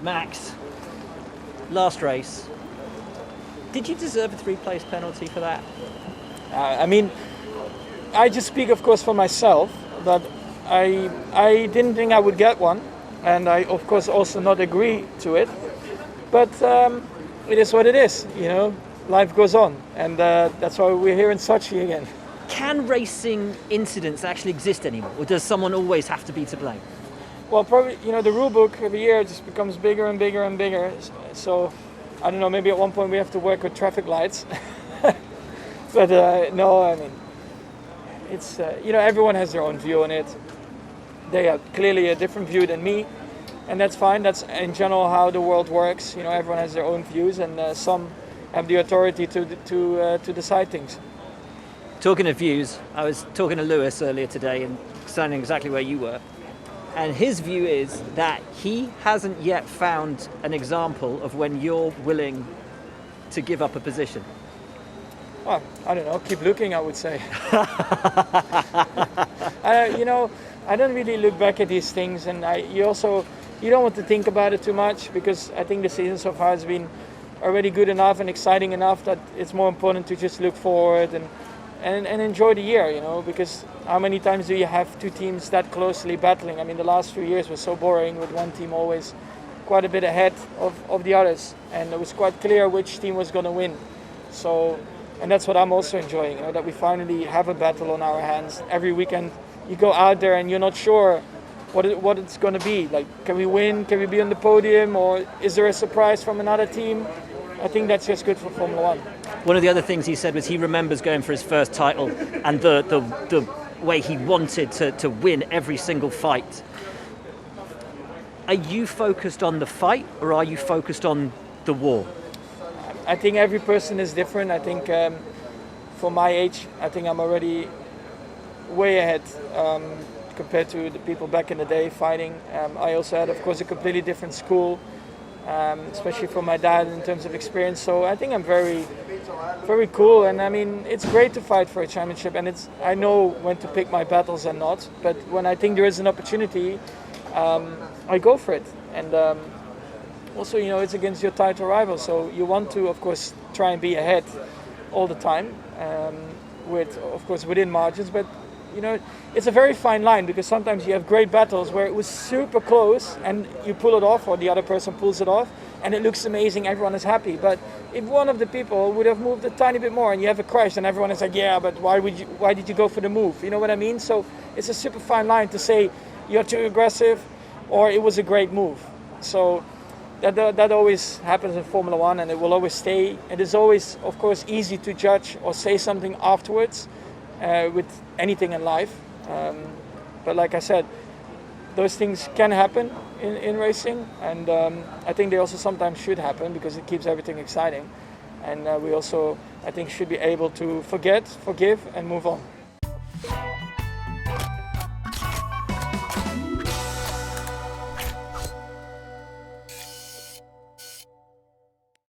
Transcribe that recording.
Max, last race. Did you deserve a 3-place penalty for that? I mean, I just speak, of course, for myself, but I didn't think I would get one, and I, of course, also not agree to it. But it is what it is, you know. Life goes on, and that's why we're here in Sochi again. Can racing incidents actually exist anymore, or does someone always have to be to blame? Well, probably, you know, the rule book every year just becomes bigger and bigger and bigger. So, I don't know, maybe at one point we have to work with traffic lights. But no, I mean, it's, you know, everyone has their own view on it. They have clearly a different view than me, and that's fine. That's in general how the world works. You know, everyone has their own views, and some have the authority to decide things. Talking of views, I was talking to Lewis earlier today and standing exactly where you were. And his view is that he hasn't yet found an example of when you're willing to give up a position. Well, I don't know, keep looking, I would say. You know, I don't really look back at these things, and you don't want to think about it too much, because I think the season so far has been already good enough and exciting enough that it's more important to just look forward and enjoy the year, you know, because how many times do you have two teams that closely battling? I mean, the last few years were so boring, with one team always quite a bit ahead of the others, and it was quite clear which team was going to win. So, and that's what I'm also enjoying, you know, that we finally have a battle on our hands. Every weekend you go out there and you're not sure what it's going to be. Like, can we win? Can we be on the podium? Or is there a surprise from another team? I think that's just good for Formula One. One of the other things he said was he remembers going for his first title and the way he wanted to win every single fight. Are you focused on the fight, or are you focused on the war? I think every person is different. I think for my age, I think I'm already way ahead compared to the people back in the day fighting. I also had, of course, a completely different school, especially from my dad in terms of experience. So I think I'm very, very cool. And I mean, it's great to fight for a championship, and I know when to pick my battles and not. But when I think there is an opportunity, I go for it. And also, you know, it's against your title rival, so you want to, of course, try and be ahead all the time, with, of course, within margins. But you know, it's a very fine line, because sometimes you have great battles where it was super close and you pull it off, or the other person pulls it off, and it looks amazing, everyone is happy. But if one of the people would have moved a tiny bit more and you have a crash, and everyone is like, yeah, but why did you go for the move? You know what I mean? So it's a super fine line to say you're too aggressive or it was a great move. So that always happens in Formula One, and it will always stay. It is always, of course, easy to judge or say something afterwards with anything in life. But like I said, those things can happen in racing, and I think they also sometimes should happen, because it keeps everything exciting. And we also, I think, should be able to forget, forgive, and move on.